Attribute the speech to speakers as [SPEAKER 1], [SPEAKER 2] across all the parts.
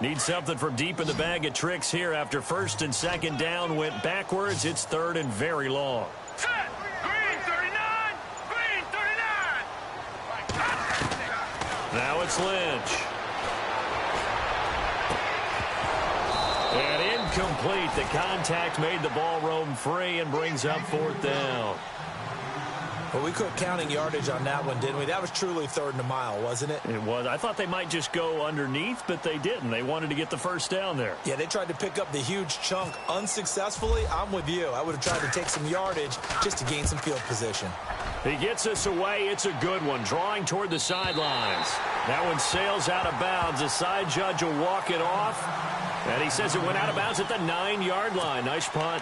[SPEAKER 1] Need something from deep in the bag of tricks here after first and second down went backwards. It's third and very long.
[SPEAKER 2] Set. Green 39. Green 39.
[SPEAKER 1] Now it's Lynch. And incomplete. The contact made the ball roam free and brings up fourth down.
[SPEAKER 3] Well, we quit counting yardage on that one, didn't we? That was truly third and a mile, wasn't it?
[SPEAKER 1] It was. I thought they might just go underneath, but they didn't. They wanted to get the first down there.
[SPEAKER 3] Yeah, they tried to pick up the huge chunk unsuccessfully. I'm with you. I would have tried to take some yardage just to gain some field position.
[SPEAKER 1] He gets us away. It's a good one, drawing toward the sidelines. That one sails out of bounds. The side judge will walk it off, and he says it went out of bounds at the 9-yard line. Nice punt.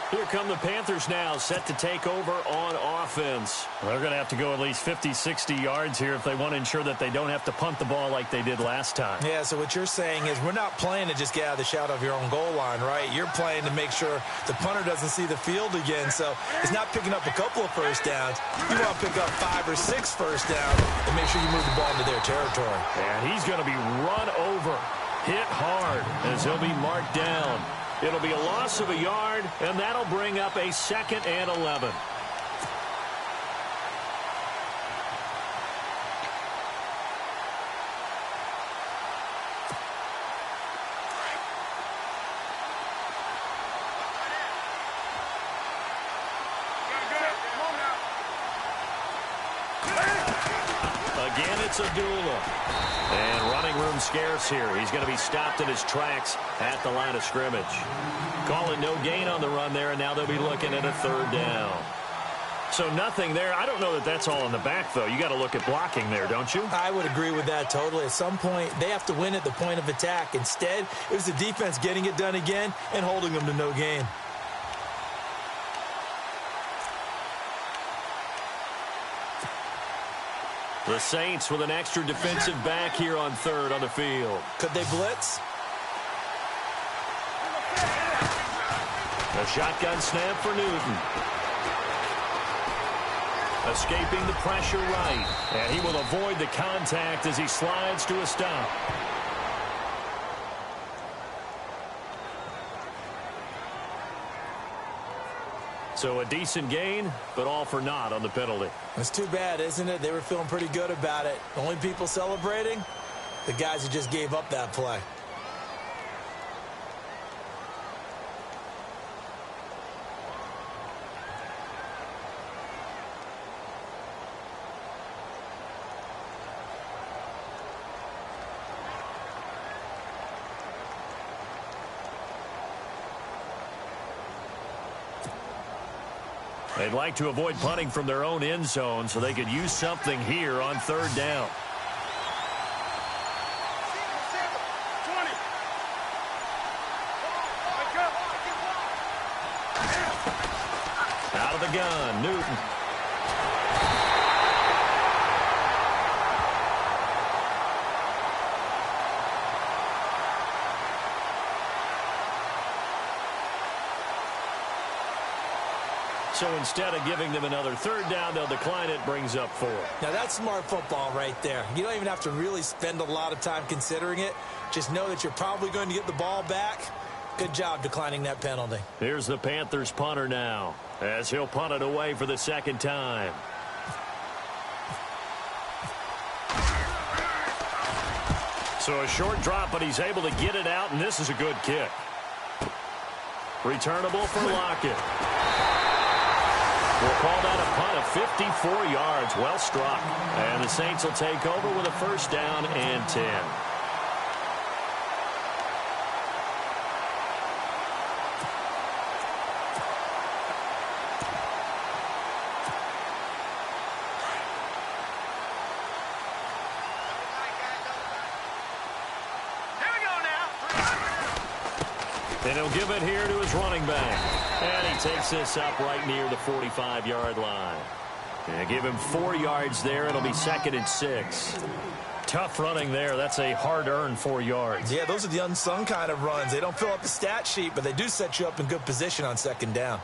[SPEAKER 1] Here come the Panthers now, set to take over on offense. They're going to have to go at least 50, 60 yards here if they want to ensure that they don't have to punt the ball like they did last time.
[SPEAKER 3] Yeah, so what you're saying is we're not playing to just get out of the shadow of your own goal line, right? You're playing to make sure the punter doesn't see the field again. So it's not picking up a couple of first downs. You want to pick up 5 or 6 first downs and make sure you move the ball into their territory.
[SPEAKER 1] And he's going to be run over, hit hard as he'll be marked down. It'll be a loss of a yard, and that'll bring up a 2nd and 11. Again, it's Abdullah. And running room scarce here. He's going to be stopped in his tracks at the line of scrimmage. Calling no gain on the run there, and now they'll be looking at a 3rd down. So nothing there. I don't know that that's all in the back, though. You got to look at blocking there, don't you?
[SPEAKER 3] I would agree with that totally. At some point, they have to win at the point of attack. Instead, it was the defense getting it done again and holding them to no gain.
[SPEAKER 1] The Saints with an extra defensive back here on 3rd on the field.
[SPEAKER 3] Could they blitz?
[SPEAKER 1] A shotgun snap for Newton. Escaping the pressure right. And he will avoid the contact as he slides to a stop. So a decent gain, but all for naught on the penalty.
[SPEAKER 3] It's too bad, isn't it? They were feeling pretty good about it. The only people celebrating, the guys who just gave up that play.
[SPEAKER 1] They'd like to avoid punting from their own end zone so they could use something here on 3rd down. Out of the gun, Newton. So instead of giving them another 3rd down, they'll decline it, brings up 4.
[SPEAKER 3] Now, that's smart football right there. You don't even have to really spend a lot of time considering it. Just know that you're probably going to get the ball back. Good job declining that penalty.
[SPEAKER 1] Here's the Panthers punter now, as he'll punt it away for the 2nd time. So a short drop, but he's able to get it out, and this is a good kick. Returnable for Lockett. We'll call that a punt of 54 yards. Well struck. And the Saints will take over with a 1st down and 10. And he'll give it here to his running back. And he takes this up right near the 45-yard line. And give him 4 yards there. It'll be 2nd and 6. Tough running there. That's a hard-earned 4 yards.
[SPEAKER 3] Yeah, those are the unsung kind of runs. They don't fill up the stat sheet, but they do set you up in good position on 2nd down.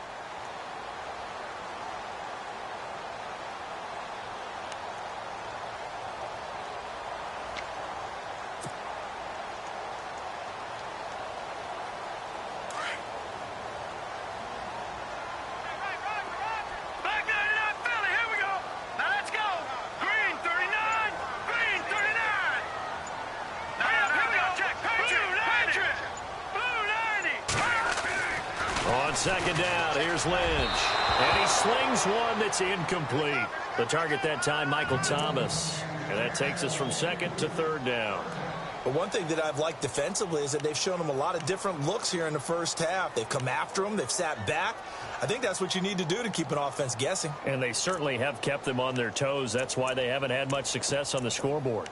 [SPEAKER 1] On second down, here's Lynch. And he slings one that's incomplete. The target that time, Michael Thomas. And that takes us from second to third down.
[SPEAKER 3] But one thing that I've liked defensively is that they've shown them a lot of different looks here in the first half. They've come after them. They've sat back. I think that's what you need to do to keep an offense guessing.
[SPEAKER 1] And they certainly have kept them on their toes. That's why they haven't had much success on the scoreboard.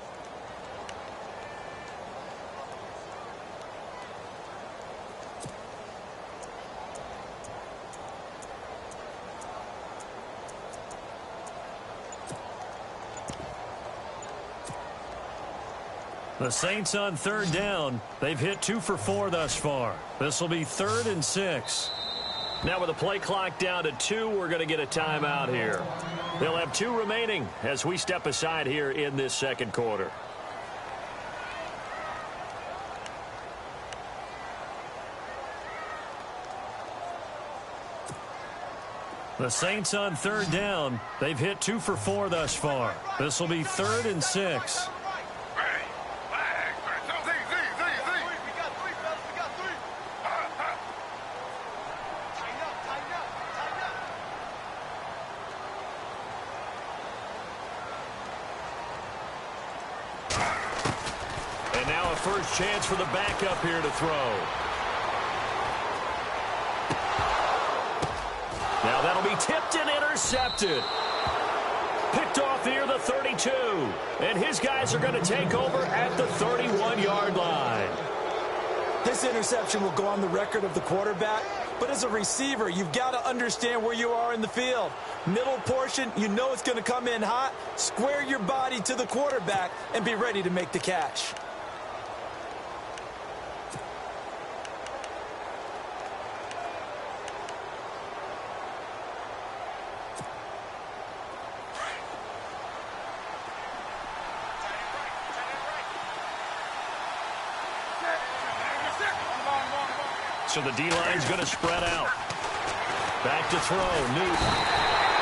[SPEAKER 1] The Saints on third down. They've hit 2 for 4 thus far. This will be 3rd and 6. Now with the play clock down to 2, we're going to get a timeout here. They'll have 2 remaining as we step aside here in this second quarter. The Saints on third down. They've hit 2 for 4 thus far. This will be 3rd and 6. First chance for the backup here to throw. Now that'll be tipped and intercepted. Picked off near the 32. And his guys are going to take over at the 31-yard line.
[SPEAKER 3] This interception will go on the record of the quarterback, but as a receiver, you've got to understand where you are in the field. Middle portion, you know it's going to come in hot. Square your body to the quarterback and be ready to make the catch.
[SPEAKER 1] So the D-line's going to spread out. Back to throw, Newton.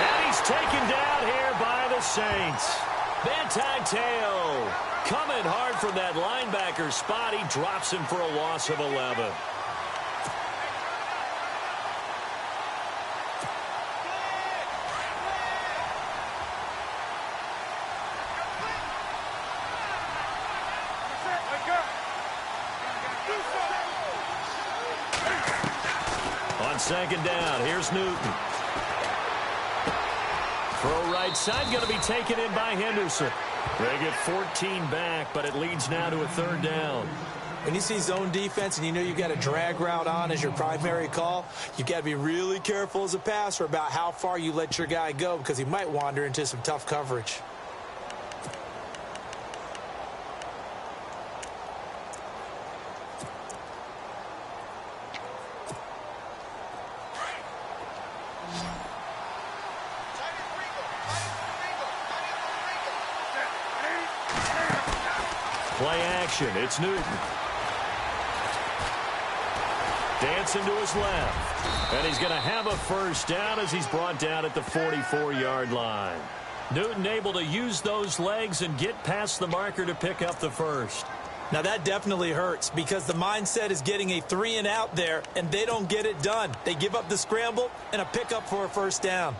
[SPEAKER 1] And he's taken down here by the Saints. Manti-Te'o coming hard from that linebacker spot. He drops him for a loss of 11. Second down. Here's Newton. Throw right side going to be taken in by Henderson. They get 14 back, but it leads now to a third down.
[SPEAKER 3] When you see zone defense and you know you got a drag route on as your primary call, you got to be really careful as a passer about how far you let your guy go because he might wander into some tough coverage.
[SPEAKER 1] Play action. It's Newton. Dancing to his left. And he's going to have a first down as he's brought down at the 44-yard line. Newton able to use those legs and get past the marker to pick up the first.
[SPEAKER 3] Now that definitely hurts because the mindset is getting a 3 and out there, and they don't get it done. They give up the scramble and a pickup for a first down.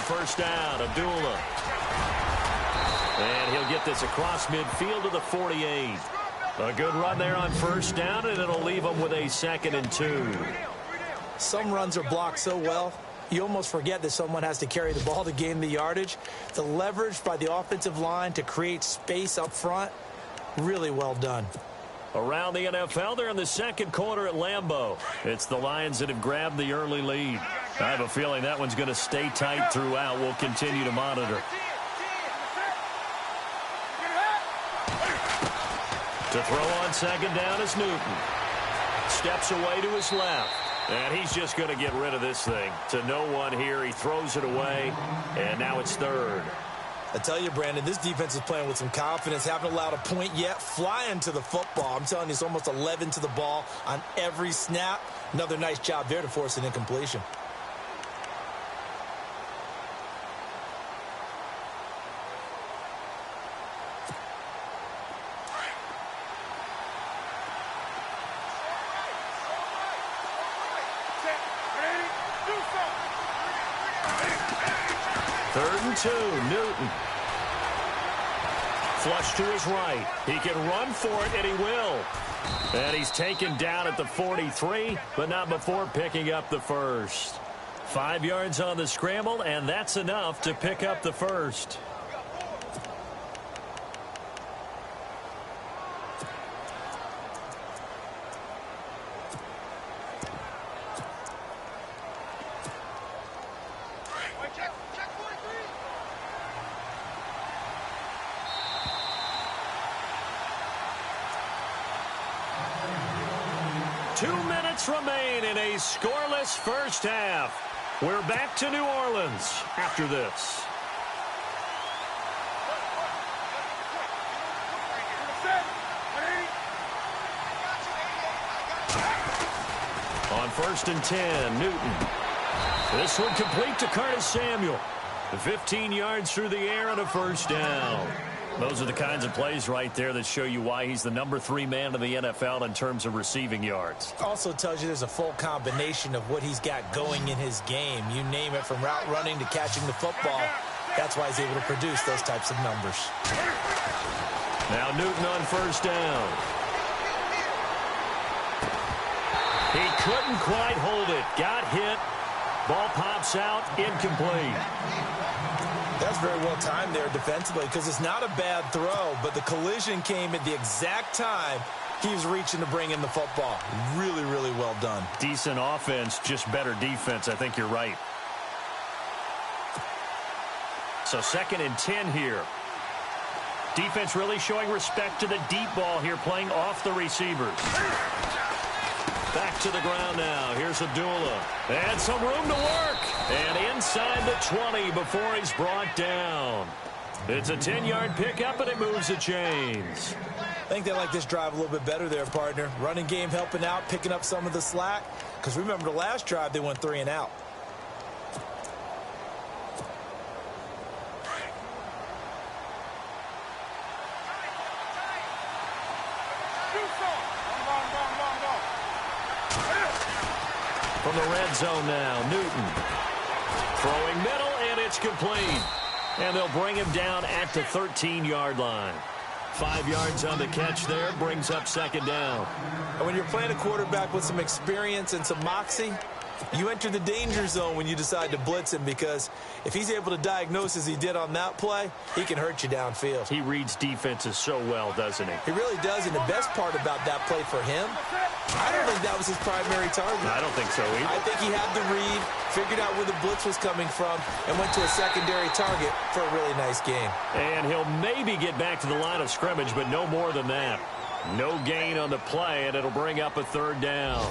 [SPEAKER 1] First down, Abdullah. And he'll get this across midfield to the 48. A good run there on first down, and it'll leave them with a 2nd and 2.
[SPEAKER 3] Some runs are blocked so well, you almost forget that someone has to carry the ball to gain the yardage. The leverage by the offensive line to create space up front, really well done.
[SPEAKER 1] Around the NFL, they're in the second quarter at Lambeau. It's the Lions that have grabbed the early lead. I have a feeling that one's going to stay tight throughout. We'll continue to monitor. To throw on second down is Newton. Steps away to his left. And he's just going to get rid of this thing. To no one here. He throws it away. And now it's third.
[SPEAKER 3] I tell you, Brandon, this defense is playing with some confidence. Haven't allowed a point yet. Flying to the football. I'm telling you, it's almost 11 to the ball on every snap. Another nice job there to force an incompletion.
[SPEAKER 1] Third and 2, Newton. Flush to his right. He can run for it, and he will. And he's taken down at the 43, but not before picking up the first. 5 yards on the scramble, and that's enough to pick up the first. Remain in a scoreless first half. We're back to New Orleans after this. On 1st and 10, Newton. This one complete to Curtis Samuel. 15 yards through the air and a first down. Those are the kinds of plays right there that show you why he's the number 3 man in the NFL in terms of receiving yards.
[SPEAKER 3] Also tells you there's a full combination of what he's got going in his game. You name it, from route running to catching the football. That's why he's able to produce those types of numbers.
[SPEAKER 1] Now Newton on first down. He couldn't quite hold it. Got hit. Ball pops out. Incomplete.
[SPEAKER 3] That's very well timed there defensively, because it's not a bad throw, but the collision came at the exact time he was reaching to bring in the football. Really, really well done.
[SPEAKER 1] Decent offense, just better defense. I think you're right. So 2nd and 10 here. Defense really showing respect to the deep ball here, playing off the receivers. Back to the ground now. Here's Abdullah. And some room to work. And inside the 20 before he's brought down. It's a 10-yard pickup, and it moves the chains.
[SPEAKER 3] I think they like this drive a little bit better there, partner. Running game helping out, picking up some of the slack. Because remember, the last drive, they went 3 and out.
[SPEAKER 1] From the red zone now, Newton. Throwing middle, and it's complete. And they'll bring him down at the 13-yard line. 5 yards on the catch there, brings up 2nd down.
[SPEAKER 3] And when you're playing a quarterback with some experience and some moxie, you enter the danger zone when you decide to blitz him, because if he's able to diagnose as he did on that play, he can hurt you downfield.
[SPEAKER 1] He reads defenses so well, doesn't he?
[SPEAKER 3] He really does, and the best part about that play for him, I don't think that was his primary target.
[SPEAKER 1] I don't think so either.
[SPEAKER 3] I think he had the read, figured out where the blitz was coming from, and went to a secondary target for a really nice game.
[SPEAKER 1] And he'll maybe get back to the line of scrimmage, but no more than that. No gain on the play, and it'll bring up a 3rd down.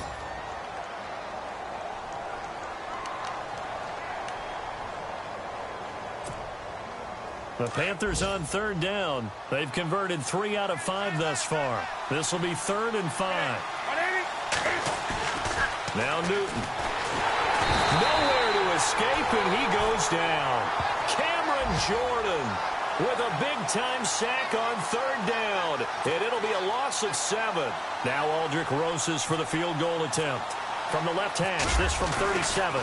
[SPEAKER 1] The Panthers on 3rd down. They've converted 3 out of 5 thus far. This will be 3rd and 5. Now Newton. Nowhere to escape, and he goes down. Cameron Jordan with a big-time sack on 3rd down. And it'll be a loss of 7. Now Aldrick Rosas for the field goal attempt. From the left hash, this from 37.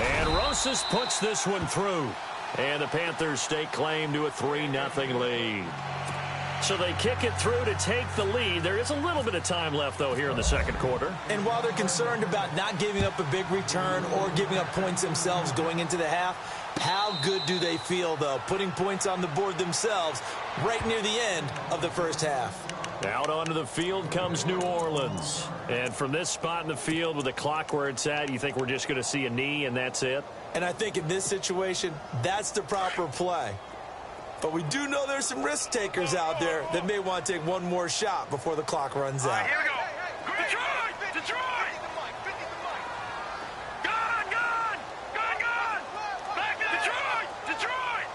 [SPEAKER 1] And Rosas puts this one through. And the Panthers stake claim to a 3-0 lead. So they kick it through to take the lead. There is a little bit of time left, though, here in the 2nd quarter.
[SPEAKER 3] And while they're concerned about not giving up a big return or giving up points themselves going into the half, how good do they feel, though, putting points on the board themselves right near the end of the first half?
[SPEAKER 1] Out onto the field comes New Orleans. And from this spot in the field with the clock where it's at, you think we're just going to see a knee and that's it?
[SPEAKER 3] And I think in this situation, that's the proper play. But we do know there's some risk takers out there that may want to take one more shot before the clock runs out.
[SPEAKER 2] Here we go. Detroit! Detroit! Gone! Gone! Gone! Gone! Back to Detroit! Detroit!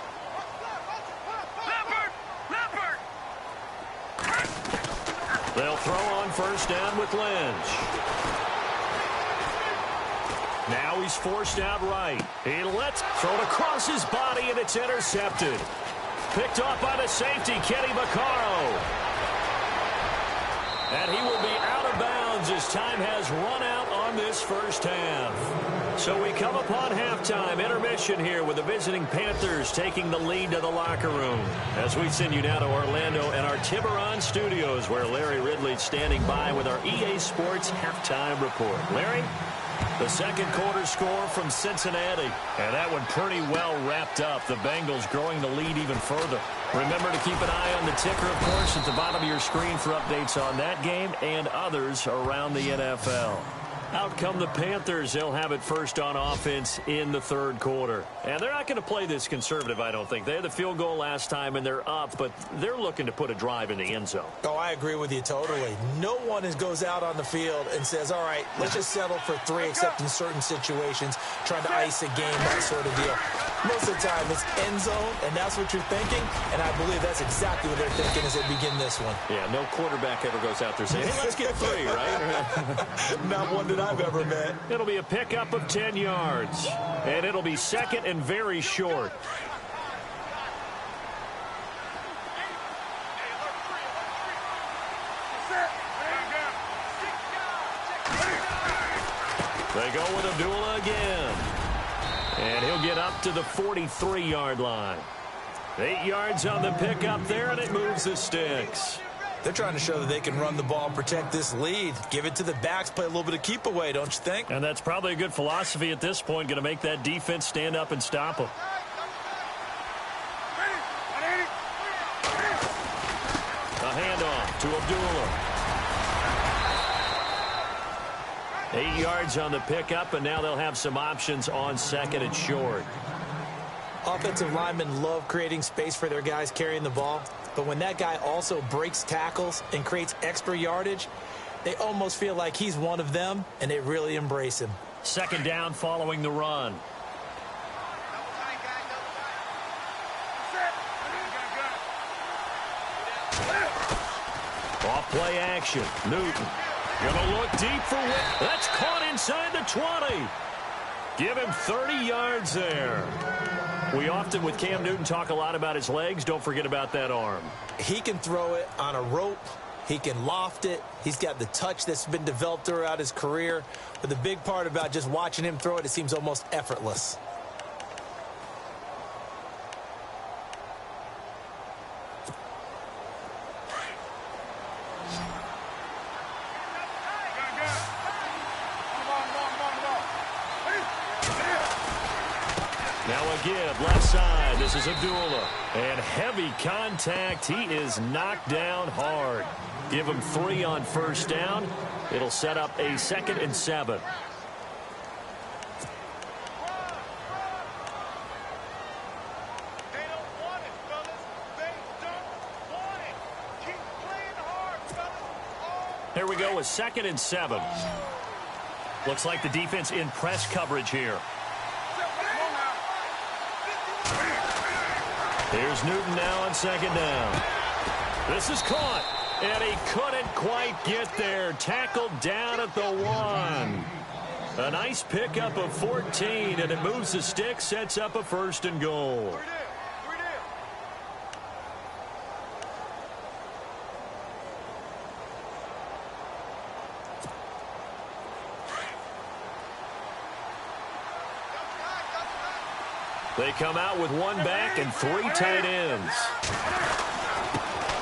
[SPEAKER 1] first down with Lynch. Now he's forced out right. He lets throw it across his body, and it's intercepted. Picked off by the safety, Kenny Vaccaro. And he will be out of bounds as time has run out on this first half. So we come upon halftime intermission here with the visiting Panthers taking the lead to the locker room. As we send you now to Orlando and our Tiburon studios, where Larry Ridley's standing by with our EA Sports halftime report. Larry? The second quarter score from Cincinnati. And that one pretty well wrapped up. The Bengals growing the lead even further. Remember to keep an eye on the ticker, of course, at the bottom of your screen for updates on that game and others around the NFL. Out come the Panthers. They'll have it first on offense in the third quarter. And they're not going to play this conservative, I don't think. They had the field goal last time, and they're up, but they're looking to put a drive in the end zone.
[SPEAKER 3] Oh, I agree with you totally. No one goes out on the field and says, all right, let's just settle for 3, except in certain situations, trying to ice a game, that sort of deal. Most of the time, it's end zone, and that's what you're thinking, and I believe that's exactly what they're thinking as they begin this one.
[SPEAKER 1] Yeah, no quarterback ever goes out there saying, hey, let's get 3, right?
[SPEAKER 3] Not one that I've ever met.
[SPEAKER 1] It'll be a pickup of 10 yards, and it'll be second and very short. They go with Abdullah again. And he'll get up to the 43-yard line. 8 yards on the pickup there, and it moves the sticks.
[SPEAKER 3] They're trying to show that they can run the ball and protect this lead. Give it to the backs, play a little bit of keep away, don't you think?
[SPEAKER 1] And that's probably a good philosophy at this point, going to make that defense stand up and stop them. A handoff to Abdullah. 8 yards on the pickup, and now they'll have some options on second and short.
[SPEAKER 3] Offensive linemen love creating space for their guys carrying the ball, but when that guy also breaks tackles and creates extra yardage, they almost feel like he's one of them, and they really embrace him.
[SPEAKER 1] Second down following the run. Off play action. Newton. Gonna look deep for Witt. That's caught inside the 20. Give him 30 yards there. We often, with Cam Newton, talk a lot about his legs. Don't forget about that arm.
[SPEAKER 3] He can throw it on a rope. He can loft it. He's got the touch that's been developed throughout his career. But the big part about just watching him throw it, it seems almost effortless.
[SPEAKER 1] Now a give, left side. This is Abdullah. And heavy contact. He is knocked down hard. Give him 3 on first down. It'll set up a 2nd and 7. Here we go with 2nd and 7. Looks like the defense in press coverage here. Here's Newton now on 2nd down. This is caught, and he couldn't quite get there. Tackled down at the 1. A nice pickup of 14, and it moves the stick, sets up a 1st and goal. They come out with 1 back and 3 tight ends.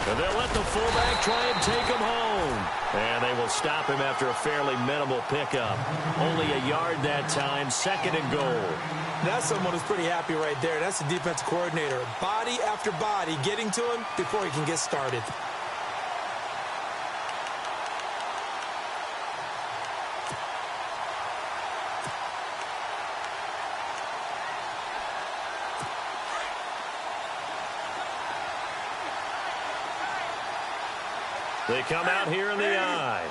[SPEAKER 1] And they'll let the fullback try and take him home. And they will stop him after a fairly minimal pickup. Only a yard that time, 2nd and goal.
[SPEAKER 3] That's someone who's pretty happy right there. That's the defensive coordinator. Body after body getting to him before he can get started.
[SPEAKER 1] They come out here in the eye.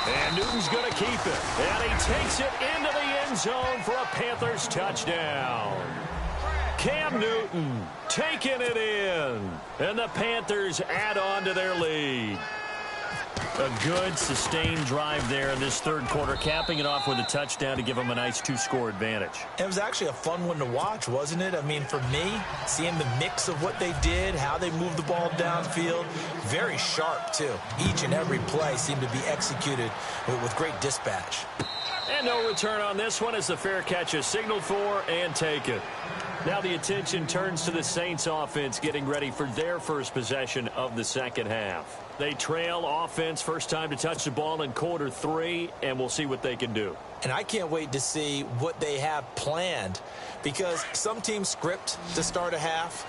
[SPEAKER 1] And Newton's going to keep it. And he takes it into the end zone for a Panthers touchdown. Cam Newton taking it in. And the Panthers add on to their lead. A good, sustained drive there in this third quarter, capping it off with a touchdown to give them a nice 2-score advantage.
[SPEAKER 3] It was actually a fun one to watch, wasn't it? I mean, for me, seeing the mix of what they did, how they moved the ball downfield, very sharp, too. Each and every play seemed to be executed with great dispatch.
[SPEAKER 1] And no return on this one as the fair catch is signaled for and taken. Now the attention turns to the Saints offense getting ready for their first possession of the second half. They trail offense first time to touch the ball in quarter 3, and we'll see what they can do.
[SPEAKER 3] And I can't wait to see what they have planned, because some teams script to start a half.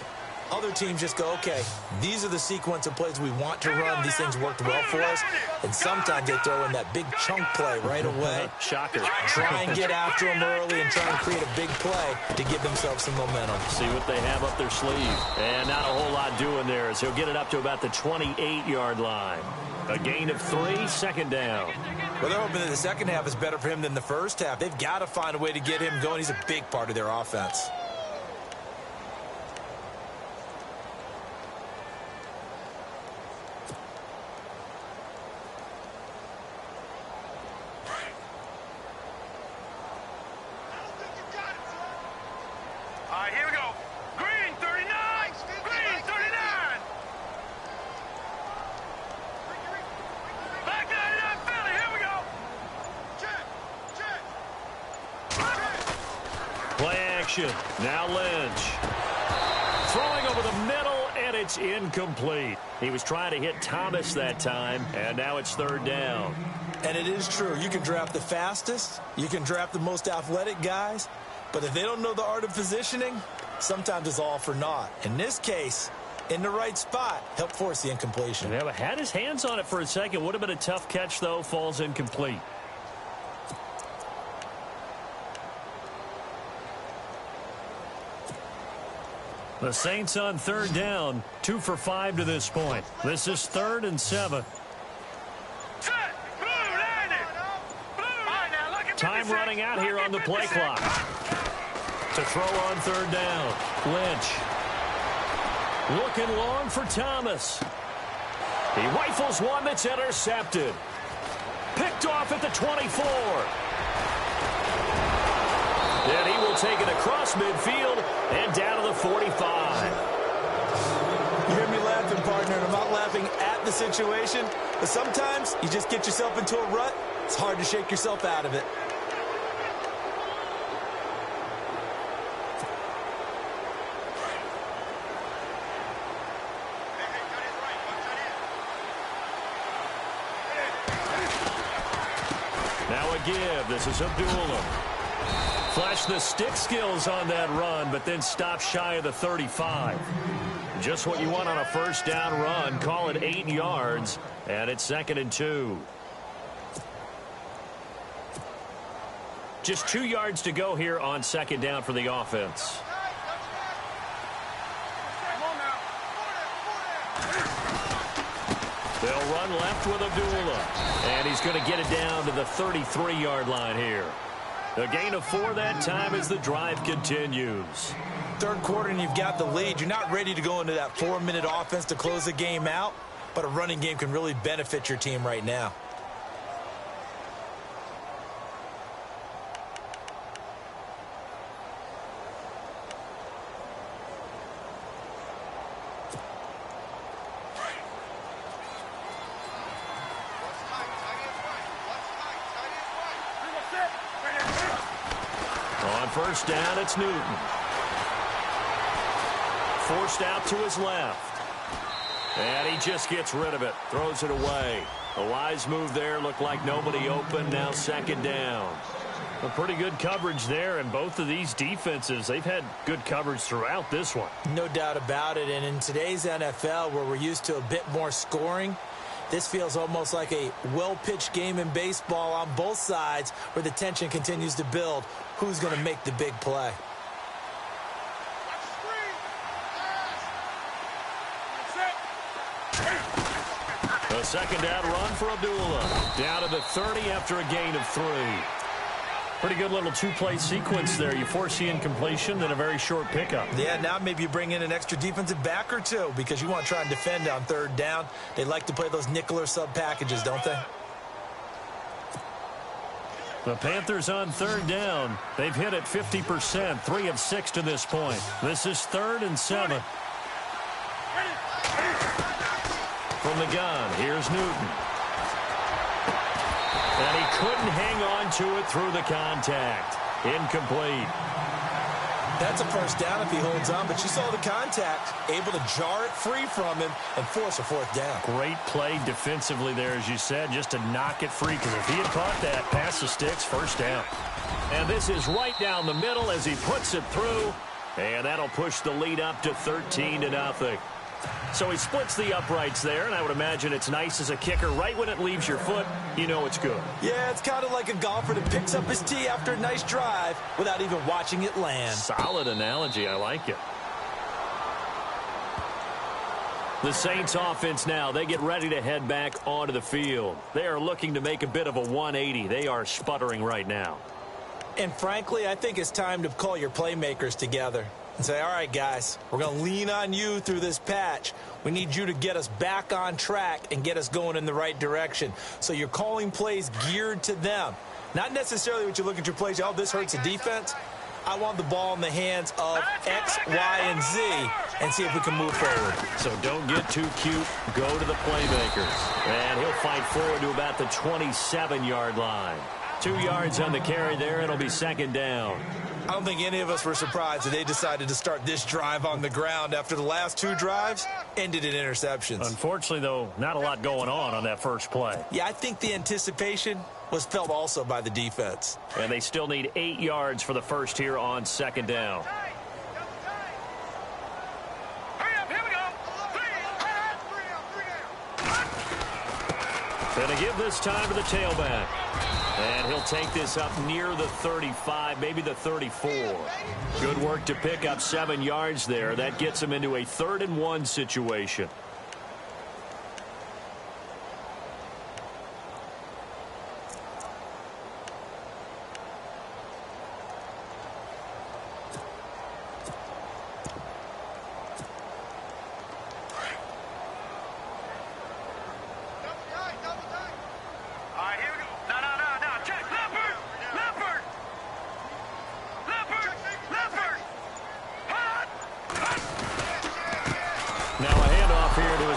[SPEAKER 3] Other teams just go, okay, these are the sequence of plays we want to run. These things worked well for us. And sometimes they throw in that big chunk play right away.
[SPEAKER 1] Shocker.
[SPEAKER 3] Try and get after them early and try and create a big play to give themselves some momentum.
[SPEAKER 1] See what they have up their sleeve. And not a whole lot doing there as he'll get it up to about the 28-yard line. A gain of 3, second down.
[SPEAKER 3] Well, they're hoping that the second half is better for him than the first half. They've got to find a way to get him going. He's a big part of their offense.
[SPEAKER 2] Here we go. Green 39. Green 39. Back 99 Philly. Here we go.
[SPEAKER 1] Play action. Now Lynch. Throwing over the middle, and it's incomplete. He was trying to hit Thomas that time, and now it's third down.
[SPEAKER 3] And it is true. You can draft the fastest. You can draft the most athletic guys. But if they don't know the art of positioning, sometimes it's all for naught. In this case, in the right spot, helped force the incompletion.
[SPEAKER 1] Yeah, but had his hands on it for a second. Would have been a tough catch, though. Falls incomplete. The Saints on third down, 2 for 5 to this point. This is 3rd and 7. Time running out here on the play clock. To throw on third down. Lynch. Looking long for Thomas. He rifles one that's intercepted. Picked off at the 24. And he will take it across midfield and down to the 45.
[SPEAKER 3] You hear me laughing, partner, and I'm not laughing at the situation, but sometimes you just get yourself into a rut. It's hard to shake yourself out of it.
[SPEAKER 1] Now a give. This is Abdullah. Flashed the stick skills on that run, but then stopped shy of the 35. Just what you want on a first down run. Call it 8 yards, and it's 2nd and 2. Just 2 yards to go here on 2nd down for the offense. They'll run left with Abdullah, and he's going to get it down to the 33-yard line here. A gain of 4 that time as the drive continues.
[SPEAKER 3] Third quarter and you've got the lead. You're not ready to go into that 4-minute offense to close the game out, but a running game can really benefit your team right now.
[SPEAKER 1] On first down, it's Newton. Forced out to his left. And he just gets rid of it. Throws it away. A wise move there. Looked like nobody open. Now 2nd down. A pretty good coverage there. And both of these defenses, they've had good coverage throughout this one.
[SPEAKER 3] No doubt about it. And in today's NFL, where we're used to a bit more scoring, this feels almost like a well-pitched game in baseball on both sides where the tension continues to build. Who's going to make the big play?
[SPEAKER 1] A 2nd down run for Abdullah. Down to the 30 after a gain of 3. Pretty good little two-play sequence there. You force the incompletion, then a very short pickup.
[SPEAKER 3] Yeah, now maybe you bring in an extra defensive back or two because you want to try and defend on third down. They like to play those nickel or sub packages, don't they?
[SPEAKER 1] The Panthers on third down. They've hit it 50%, 3 of 6 to this point. This is 3rd and 7. From the gun, here's Newton. And he couldn't hang on to it through the contact. Incomplete.
[SPEAKER 3] That's a first down if he holds on, but you saw the contact, able to jar it free from him and force a 4th down.
[SPEAKER 1] Great play defensively there, as you said, just to knock it free, because if he had caught that, pass the sticks, first down. And this is right down the middle as he puts it through, and that'll push the lead up to 13-0. So he splits the uprights there, and I would imagine it's nice as a kicker. Right when it leaves your foot, you know it's good.
[SPEAKER 3] Yeah, it's kind of like a golfer that picks up his tee after a nice drive without even watching it land.
[SPEAKER 1] Solid analogy. I like it. The Saints offense now, they get ready to head back onto the field. They are looking to make a bit of a 180. They are sputtering right now.
[SPEAKER 3] And frankly, I think it's time to call your playmakers together and say, all right, guys, we're going to lean on you through this patch. We need you to get us back on track and get us going in the right direction. So you're calling plays geared to them. Not necessarily what you look at your plays, oh, this hurts the defense. I want the ball in the hands of X, Y, and Z and see if we can move forward.
[SPEAKER 1] So don't get too cute. Go to the playmakers. And he'll fight forward to about the 27-yard line. 2 yards on the carry there. It'll be 2nd down.
[SPEAKER 3] I don't think any of us were surprised that they decided to start this drive on the ground after the last 2 drives ended in interceptions.
[SPEAKER 1] Unfortunately, though, not a lot going on that first play.
[SPEAKER 3] Yeah, I think the anticipation was felt also by the defense.
[SPEAKER 1] And they still need 8 yards for the first here on 2nd down.
[SPEAKER 2] Hurry up, here we go.
[SPEAKER 1] Gonna give this time to the tailback. And he'll take this up near the 35, maybe the 34. Good work to pick up 7 yards there. That gets him into a 3rd and 1 situation.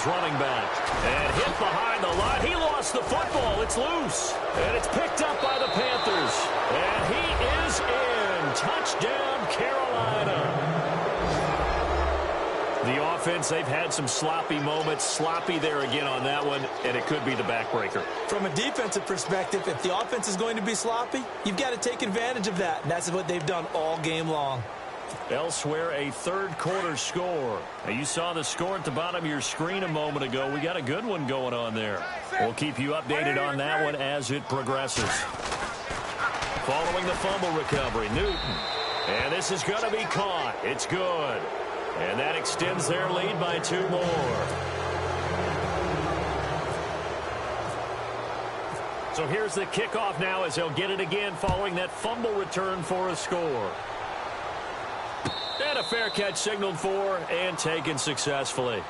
[SPEAKER 1] Running back and hit behind the line. He lost the football. It's loose and it's picked up by the Panthers, and he is in. Touchdown, Carolina. The offense, they've had some sloppy moments. Sloppy there again on that one, and it could be the backbreaker.
[SPEAKER 3] From a defensive perspective, if the offense is going to be sloppy, you've got to take advantage of that, and that's what they've done all game long.
[SPEAKER 1] Elsewhere, a 3rd quarter score. Now, you saw the score at the bottom of your screen a moment ago. We got a good one going on there. We'll keep you updated on that one as it progresses. Following the fumble recovery, Newton. And this is going to be caught. It's good. And that extends their lead by 2 more. So here's the kickoff now as they'll get it again following that fumble return for a score. And a fair catch signaled for and taken successfully.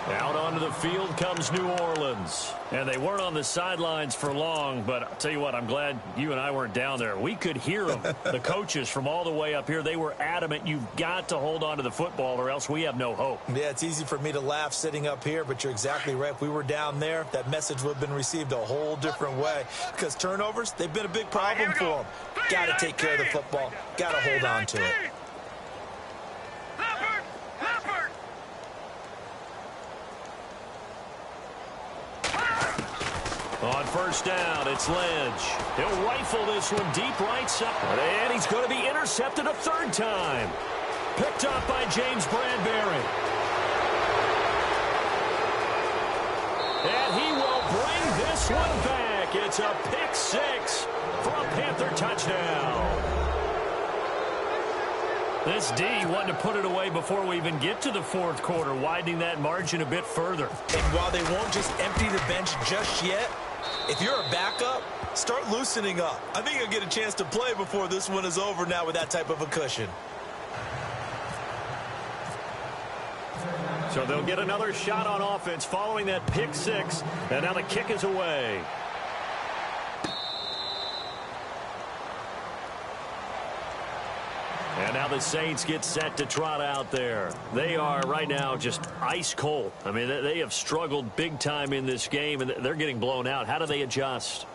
[SPEAKER 1] Out onto the field comes New Orleans. And they weren't on the sidelines for long, but I'll tell you what, I'm glad you and I weren't down there. We could hear them, the coaches from all the way up here. They were adamant, you've got to hold on to the football or else we have no hope.
[SPEAKER 3] Yeah, it's easy for me to laugh sitting up here, but you're exactly right. If we were down there, that message would have been received a whole different way. Because turnovers, they've been a big problem for them. Got to take care of the football. Got to hold on to it.
[SPEAKER 1] On first down, it's Lynch. He'll rifle this one deep right side. And he's going to be intercepted a 3rd time. Picked up by James Bradbury. And he will bring this one back. It's a pick 6 for a Panther touchdown. This D wanting to put it away before we even get to the 4th quarter, widening that margin a bit further.
[SPEAKER 3] And while they won't just empty the bench just yet, If you're a backup, start loosening up. I think you'll get a chance to play before this one is over now with that type of a cushion.
[SPEAKER 1] So they'll get another shot on offense following that pick six. And now the kick is away. And now the Saints get set to trot out there. They are right now just ice cold. I mean, they have struggled big time in this game, and they're getting blown out. How do they adjust?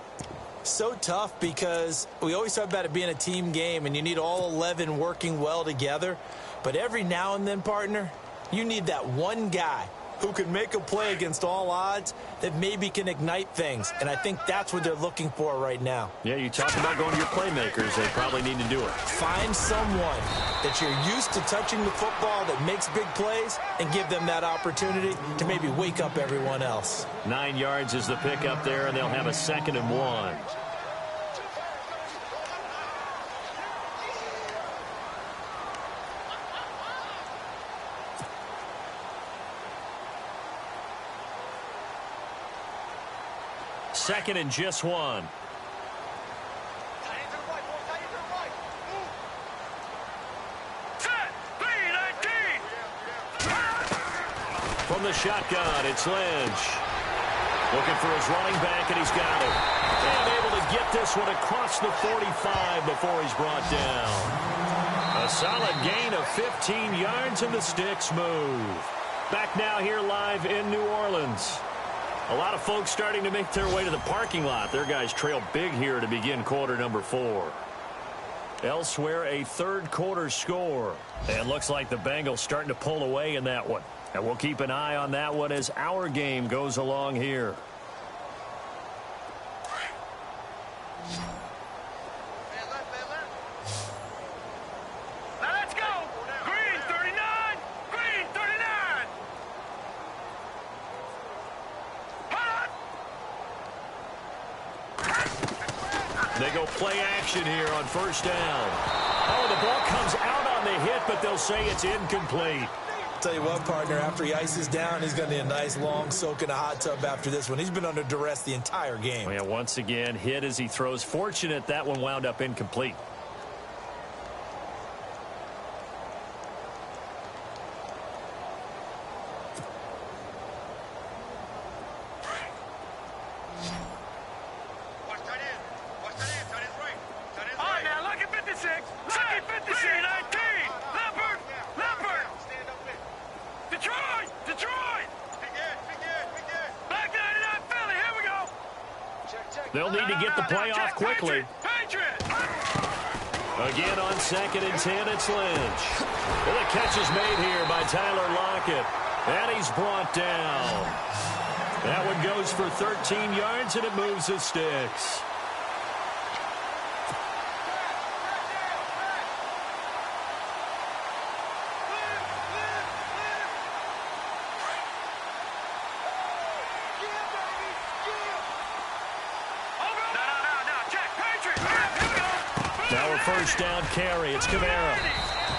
[SPEAKER 3] So tough because we always talk about it being a team game, and you need all 11 working well together. But every now and then, partner, you need that one guy who can make a play against all odds that maybe can ignite things. And I think that's what they're looking for right now.
[SPEAKER 1] Yeah, you talk about going to your playmakers. They probably need to do it.
[SPEAKER 3] Find someone that you're used to touching the football that makes big plays and give them that opportunity to maybe wake up everyone else.
[SPEAKER 1] 9 yards is the pickup there, and they'll have a 2nd and 1. Second and just 1. From the shotgun, it's Lynch. Looking for his running back, and he's got it. And able to get this one across the 45 before he's brought down. A solid gain of 15 yards, and the sticks move. Back now here live in New Orleans. A lot of folks starting to make their way to the parking lot. Their guys trail big here to begin quarter number 4. Elsewhere, a third quarter score. And looks like the Bengals starting to pull away in that one. And we'll keep an eye on that one as our game goes along here.
[SPEAKER 2] Now let's go. Green 39. Green 39.
[SPEAKER 1] They go play action here on first down. Oh, the ball comes out on the hit, but they'll say it's incomplete.
[SPEAKER 3] Tell you what, partner, after he ices down, he's going to need a nice long soak in a hot tub after this one. He's been under duress the entire game.
[SPEAKER 1] Well, yeah, once again, hit as he throws. Fortunate that one wound up incomplete. They'll need to get the play off quickly. Again on 2nd and 10, it's Lynch. Well, the catch is made here by Tyler Lockett. And he's brought down. That one goes for 13 yards, and it moves the sticks. First down carry. It's Kamara.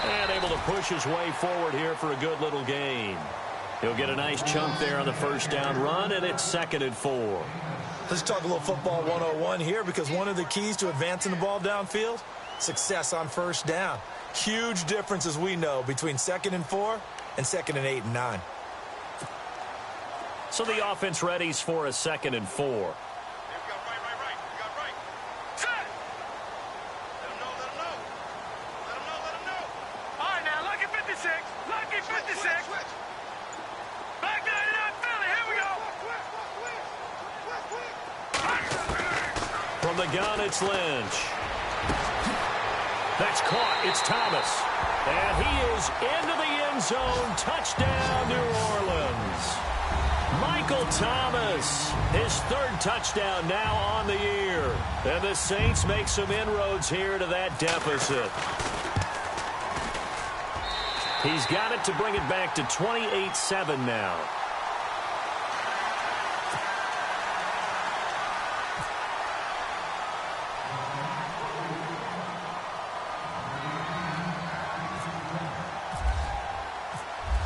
[SPEAKER 1] And able to push his way forward here for a good little gain. He'll get a nice chunk there on the first down run, and it's 2nd and 4.
[SPEAKER 3] Let's talk a little football 101 here, because one of the keys to advancing the ball downfield, success on first down. Huge difference, as we know, between 2nd and 4 and 2nd and 8 and 9.
[SPEAKER 1] So the offense readies for a 2nd and 4. From the gun, it's Lynch. That's caught. It's Thomas. And he is into the end zone. Touchdown, New Orleans. Michael Thomas, his 3rd touchdown now on the year. And the Saints make some inroads here to that deficit. He's got it to bring it back to 28-7 now.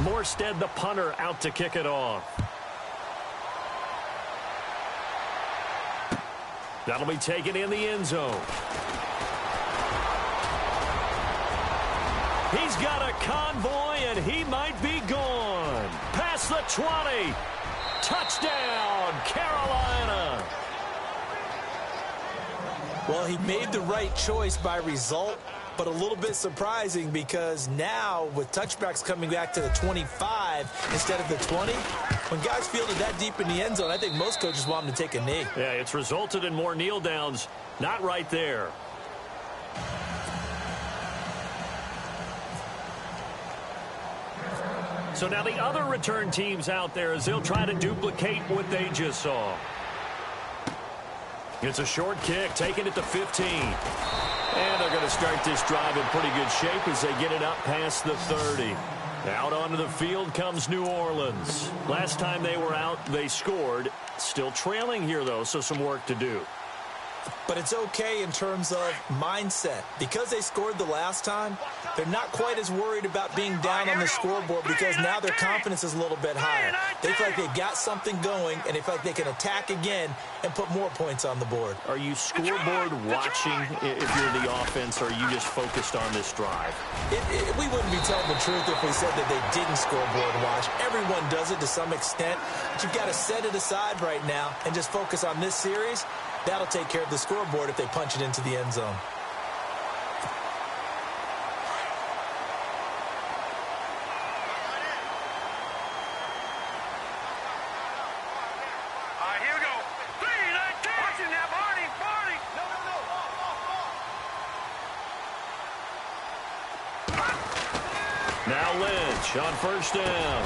[SPEAKER 1] Morstead, the punter, out to kick it off. That'll be taken in the end zone. He's got a convoy, and he might be gone. Past the 20. Touchdown, Carolina.
[SPEAKER 3] Well, he made the right choice by result, but a little bit surprising because now with touchbacks coming back to the 25 instead of the 20, when guys fielded that deep in the end zone, I think most coaches want them to take a knee.
[SPEAKER 1] Yeah, it's resulted in more kneel downs. Not right there. So now the other return teams out there as they'll try to duplicate what they just saw. It's a short kick, taking it to 15. And they're going to start this drive in pretty good shape as they get it up past the 30. Out onto the field comes New Orleans. Last time they were out, they scored. Still trailing here, though, so some work to do.
[SPEAKER 3] But it's okay in terms of mindset. Because they scored the last time, they're not quite as worried about being down on the scoreboard because now their confidence is a little bit higher. They feel like they've got something going, and they feel like they can attack again and put more points on the board.
[SPEAKER 1] Are you scoreboard watching if you're the offense, or are you just focused on this drive?
[SPEAKER 3] We wouldn't be telling the truth if we said that they didn't scoreboard watch. Everyone does it to some extent, but you've got to set it aside right now and just focus on this series. That'll take care of the scoreboard if they punch it into the end zone.
[SPEAKER 2] All right, here we go. 3-19. Watching that, Barney. No.
[SPEAKER 1] Now Lynch on first down.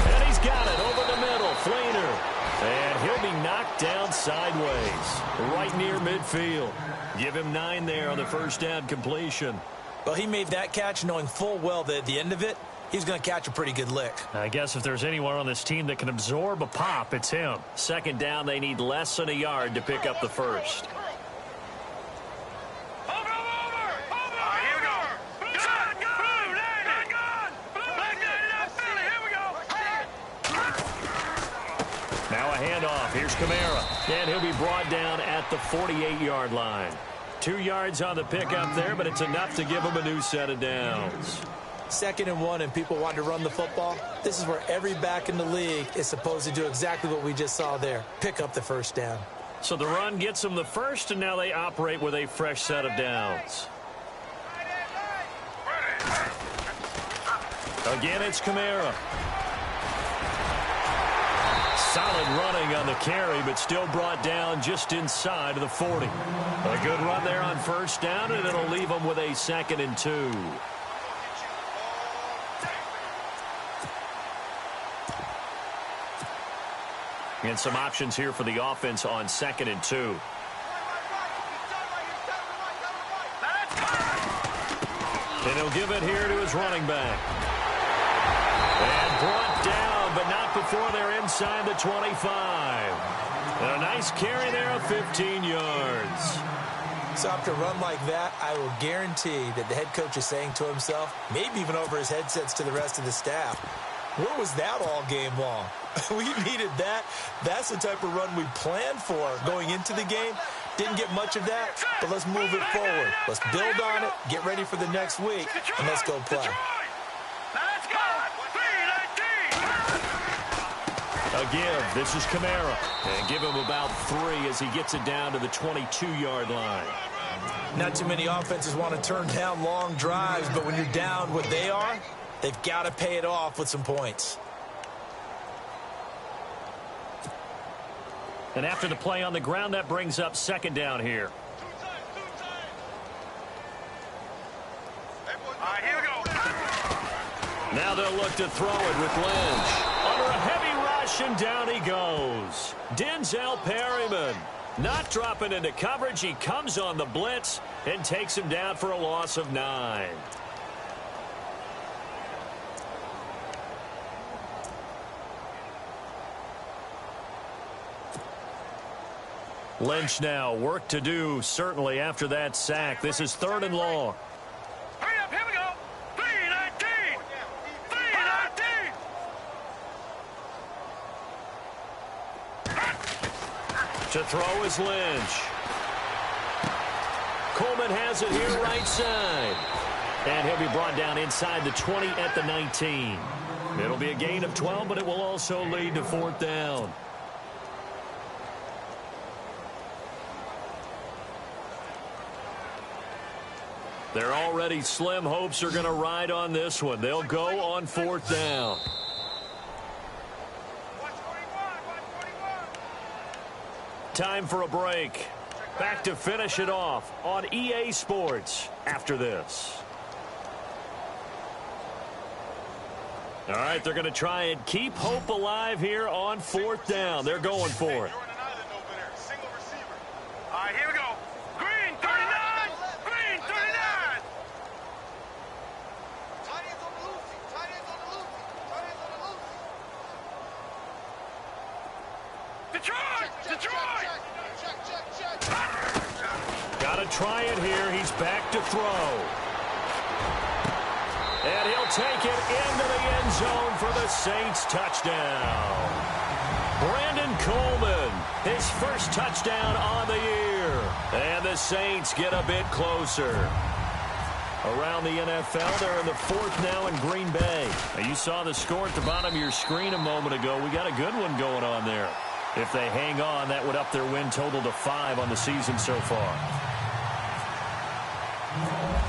[SPEAKER 1] And he's got it over the middle. Fleener. And he'll be knocked down sideways, right near midfield. Give him 9 there on the first down completion.
[SPEAKER 3] Well, he made that catch knowing full well that at the end of it, he's going to catch a pretty good lick.
[SPEAKER 1] I guess if there's anyone on this team that can absorb a pop, it's him. Second down, they need less than a yard to pick up the first. Handoff. Here's Kamara. And he'll be brought down at the 48-yard line. 2 yards on the pickup there, but it's enough to give him a new set of downs.
[SPEAKER 3] 2nd and 1 and people want to run the football. This is where every back in the league is supposed to do exactly what we just saw there. Pick up the first down.
[SPEAKER 1] So the run gets them the first, and now they operate with a fresh set of downs. Again, it's Kamara. Solid running on the carry, but still brought down just inside of the 40. A good run there on first down, and it'll leave them with a 2nd and 2. And some options here for the offense on 2nd and 2. And he'll give it here to his running back. And brought down, but not before they're inside the 25. And a nice carry there of 15 yards.
[SPEAKER 3] So after a run like that, I will guarantee that the head coach is saying to himself, maybe even over his headsets to the rest of the staff, where was that all game long? We needed that. That's the type of run we planned for going into the game. Didn't get much of that, but let's move it forward. Let's build on it, get ready for the next week, and let's go play.
[SPEAKER 2] Let's go. 3-19.
[SPEAKER 1] A give. This is Kamara. And give him about 3 as he gets it down to the 22-yard line.
[SPEAKER 3] Not too many offenses want to turn down long drives, but when you're down what they are, they've got to pay it off with some points.
[SPEAKER 1] And after the play on the ground, that brings up 2nd down here.
[SPEAKER 2] All right, here we go.
[SPEAKER 1] Now they'll look to throw it with Lynch. Under a heavy rush, and down he goes. Denzel Perryman not dropping into coverage. He comes on the blitz and takes him down for a loss of 9. Lynch now, work to do, certainly, after that sack. This is 3rd and long.
[SPEAKER 2] Hurry up, here we go. 3-19. 3-19.
[SPEAKER 1] To throw is Lynch. Coleman has it here right side. And he'll be brought down inside the 20 at the 19. It'll be a gain of 12, but it will also lead to 4th down. Their already slim hopes are going to ride on this one. They'll go on 4th down. Time for a break. Back to finish it off on EA Sports after this. All right, they're going to try and keep hope alive here on 4th down. They're going for it.
[SPEAKER 2] All right, here we go. Green, 39. Green, 39. Detroit! Detroit!
[SPEAKER 1] Got to try it here. He's back to throw. And he'll take it into the end zone for the Saints touchdown. Brandon Coleman, his first touchdown on the year. And the Saints get a bit closer. Around the NFL, they're in the 4th now in Green Bay. Now, you saw the score at the bottom of your screen a moment ago. We got a good one going on there. If they hang on, that would up their win total to 5 on the season so far.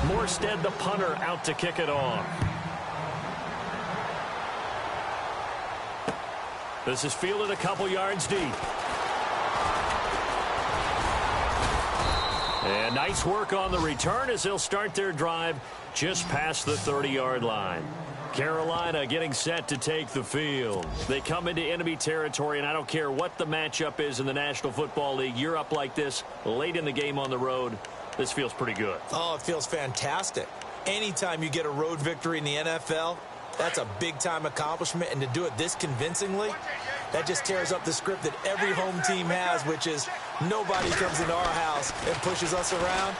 [SPEAKER 1] Morstead, the punter, out to kick it off. This is fielded a couple yards deep. And nice work on the return as they'll start their drive just past the 30-yard line. Carolina getting set to take the field. They come into enemy territory, and I don't care what the matchup is in the National Football League. You're up like this late in the game on the road. This feels pretty good.
[SPEAKER 3] Oh, it feels fantastic. Anytime you get a road victory in the NFL, that's a big-time accomplishment, and to do it this convincingly, that just tears up the script that every home team has, which is nobody comes into our house and pushes us around.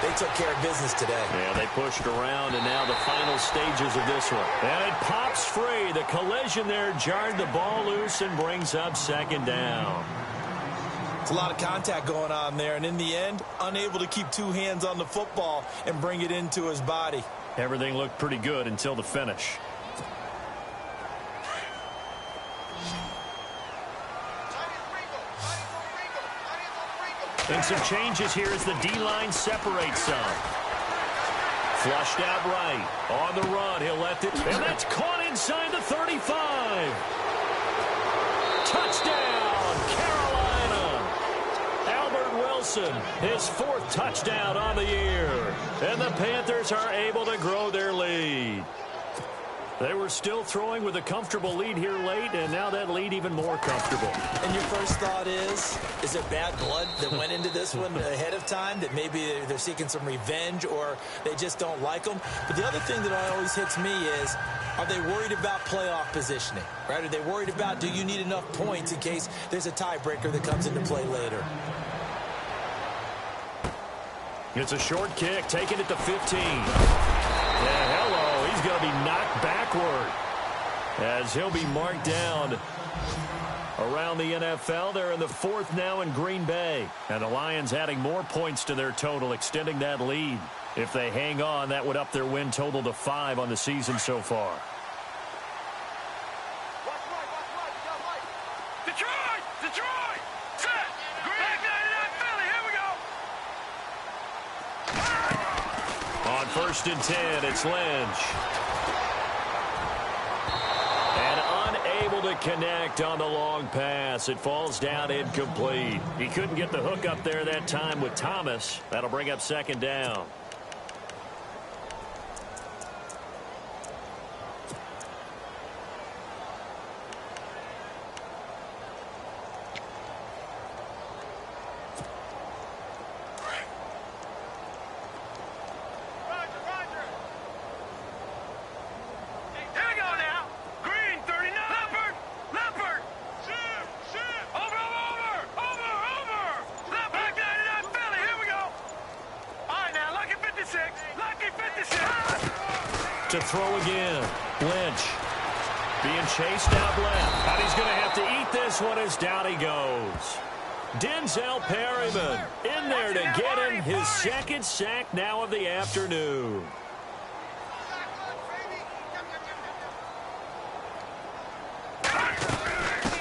[SPEAKER 3] They took care of business today.
[SPEAKER 1] Yeah, they pushed around, and now the final stages of this one. And it pops free. The collision there jarred the ball loose and brings up 2nd down.
[SPEAKER 3] It's a lot of contact going on there, and in the end, unable to keep 2 hands on the football and bring it into his body.
[SPEAKER 1] Everything looked pretty good until the finish. And some changes here as the D-line separates some. Flushed out right. On the run, he'll let it. And that's caught inside the 35. Touchdown, Carolina. Albert Wilson, his 4th touchdown on the year. And the Panthers are able to grow their lead. They were still throwing with a comfortable lead here late, and now that lead even more comfortable.
[SPEAKER 3] And your first thought is there bad blood that went into this one ahead of time, that maybe they're seeking some revenge or they just don't like them? But the other thing that always hits me is, are they worried about playoff positioning? Right? Are they worried about, do you need enough points in case there's a tiebreaker that comes into play later?
[SPEAKER 1] It's a short kick, taking it to 15. Yeah, hello. He's going to be knocked backward as he'll be marked down. Around the NFL, they're in the 4th now in Green Bay. And the Lions adding more points to their total, extending that lead. If they hang on, that would up their win total to 5 on the season so far.
[SPEAKER 2] Detroit! Detroit! Set! Green 99 Philly, here we go!
[SPEAKER 1] On 1st and 10, it's Lynch. And unable to connect on the long pass. It falls down incomplete. He couldn't get the hook up there that time with Thomas. That'll bring up 2nd down. To throw again. Lynch being chased out left. And he's going to have to eat this one as down he goes. Denzel Perryman in there to get him his second sack now of the afternoon.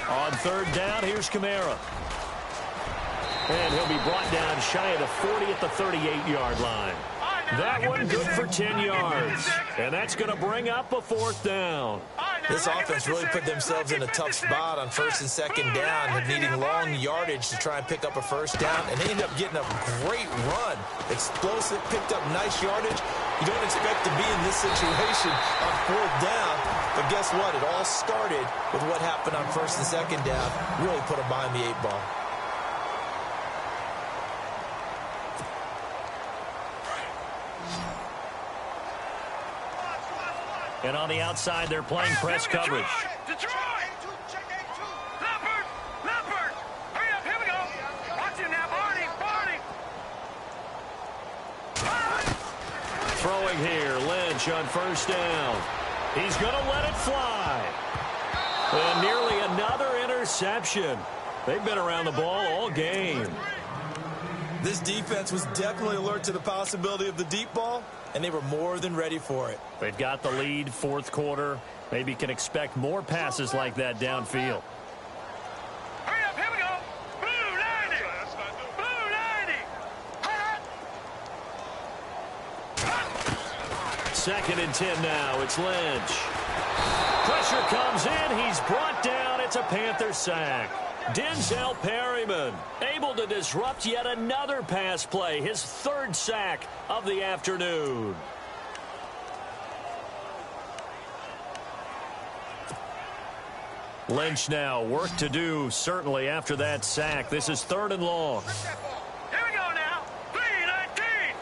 [SPEAKER 1] On third down, here's Kamara. And he'll be brought down shy of the 40 at the 38-yard line. That one good for 10 yards. And that's going to bring up a fourth down.
[SPEAKER 3] This offense really put themselves in a tough spot on first and second down, needing long yardage to try and pick up a first down, and they ended up getting a great run. Explosive, picked up nice yardage. You don't expect to be in this situation on fourth down, but guess what? It all started with what happened on first and second down. Really put them behind the 8 ball.
[SPEAKER 1] And on the outside, they're playing press coverage.
[SPEAKER 2] Detroit! Leopard! Hurry up, here we go. Watch him now, Barney!
[SPEAKER 1] Throwing here, Lynch on first down. He's going to let it fly. And nearly another interception. They've been around the ball all game.
[SPEAKER 3] This defense was definitely alert to the possibility of the deep ball, and they were more than ready for it.
[SPEAKER 1] They've got the lead, fourth quarter. Maybe can expect more passes like that downfield.
[SPEAKER 2] Hurry up, here we go. Blue 90! Blue 90!
[SPEAKER 1] Second and 10 now. It's Lynch. Pressure comes in. He's brought down. It's a Panther sack. Denzel Perryman able to disrupt yet another pass play. His third sack of the afternoon. Lynch now, work to do certainly after that sack. This is third and long.
[SPEAKER 2] Here we go now. 3-19!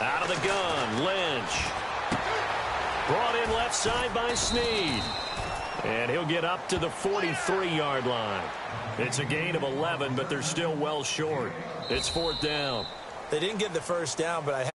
[SPEAKER 1] Out of the gun, Lynch. Brought in left side by Snead. And he'll get up to the 43-yard line. It's a gain of 11, but they're still well short. It's fourth down.
[SPEAKER 3] They didn't get the first down, but I